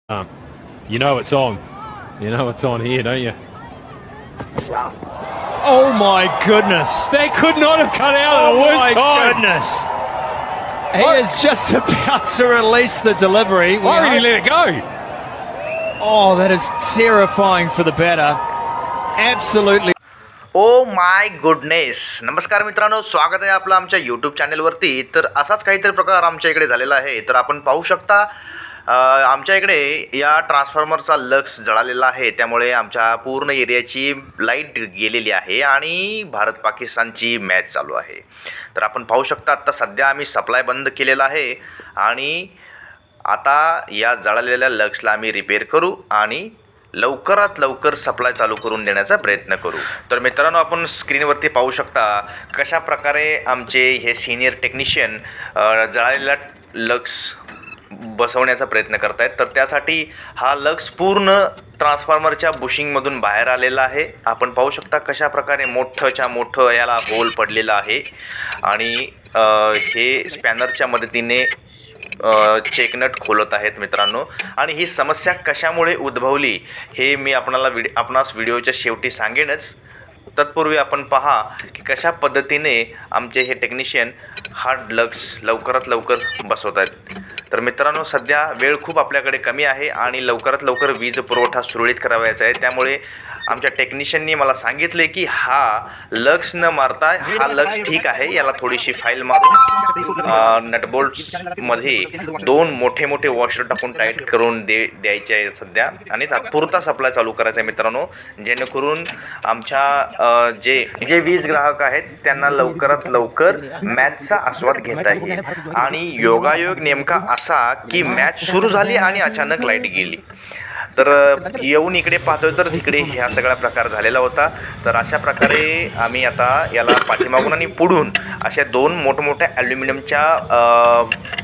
You know it's on. You know it's on here, don't you? Oh my goodness. They could not have cut out at Oh the my worst time. goodness. He is just about to release the delivery. Why would he let it go? Oh, that is terrifying for the batter. Absolutely. Oh my goodness. नमस्कार मित्रांनो, स्वागत आहे आपलं आमच्या YouTube चॅनलवरती. तर असाच काहीतरी प्रकार आमच्या इकडे झालेला आहे. तर आपण पाहू शकता आमच्या इकडे या ट्रान्सफॉर्मरचा लक्स जळालेला आहे. त्यामुळे आमच्या पूर्ण एरियाची लाईट गेलेली आहे आणि भारत पाकिस्तानची मॅच चालू आहे. तर आपण पाहू शकता आत्ता सध्या आम्ही सप्लाय बंद केलेला आहे आणि आता या जळालेल्या लक्सला आम्ही रिपेअर करू आणि लवकरात लवकर सप्लाय चालू करून देण्याचा प्रयत्न करू. तर मित्रांनो, आपण स्क्रीनवरती पाहू शकता कशा प्रकारे आमचे हे सिनियर टेक्निशियन जळालेला लक्स बसवण्याचा प्रयत्न करत आहेत. तर त्यासाठी हा लक्स पूर्ण ट्रान्सफॉर्मरच्या बुशिंगमधून बाहेर आलेला आहे. आपण पाहू शकता कशा प्रकारे मोठंच्या मोठं याला होल पडलेलं आहे आणि हे स्पॅनरच्या मदतीने चेकनट खोलत आहेत मित्रांनो. आणि ही समस्या कशामुळे उद्भवली हे मी आपणास व्हिडिओच्या शेवटी सांगेनच. तत्पूर्वी आपण पहा की कशा पद्धतीने आमचे हे टेक्निशियन हा लक्स लवकरात लवकर बसवत आहेत. तर मित्रांनो, सध्या वेळ खूप आपल्याकडे कमी आहे आणि लवकरात लवकर वीज पुरवठा सुरळीत करावायचा आहे. त्यामुळे आमच्या टेक्निशियननी मला सांगितले की हा लक्स न मारता हा लक्स ठीक आहे, याला थोडीशी फाईल मारून नटबोल्ट्समध्ये 2 मोठे मोठे वॉशर टाकून टाईट करून द्यायचे आहे सध्या आणि तात्पुरता सप्लाय चालू करायचा आहे मित्रांनो, जेणेकरून आमच्या जे वीज ग्राहक आहेत त्यांना लवकरात लवकर मॅचचा आस्वाद घेता येईल. आणि योगायोग नेमका असा की मॅच सुरू झाली आणि अचानक लाईट गेली. तर येऊन इकडे पाहतोय तर तिकडे ह्या सगळा प्रकार झालेला होता. तर अशा प्रकारे आम्ही आता याला पाठीमागून आणि पुढून अशा 2 मोठमोठ्या ॲल्युमिनियमच्या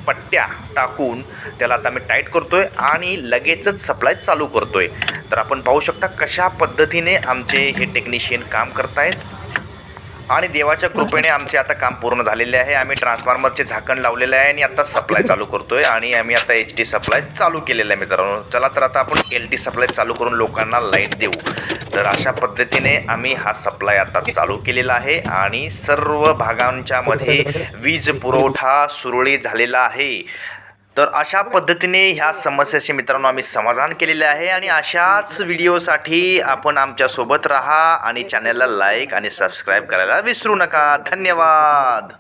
पट्ट्या टाकून त्याला आता आम्ही टाईट करतोय आणि लगेचच सप्लाय चालू करतोय. तर आपण पाहू शकता कशा पद्धतीने आमचे हे टेक्निशियन काम करतायत आणि देवाच्या कृपेने आमचे आता काम पूर्ण झालेले आहे. आम्ही ट्रान्सफॉर्मरचे झाकण लावलेले आहे आणि आता सप्लाय चालू करतोय आणि आम्ही आता HT सप्लाय चालू केलेला आहे मित्रांनो. चला तर आता आपण LT सप्लाय चालू करून लोकांना लाईट देऊ. तर अशा पद्धतीने आम्ही हा सप्लाय आता चालू केलेला आहे आणि सर्व भागांच्या मध्ये वीज पुरवठा सुरळीत झालेला आहे. तर अशा पद्धतीने ह्या समस्येचे मित्रांनो आम्ही समाधान केलेले आहे आणि अशाच व्हिडिओसाठी आपण आमच्यासोबत राहा आणि चॅनलला लाईक आणि सबस्क्राईब करायला विसरू नका. धन्यवाद.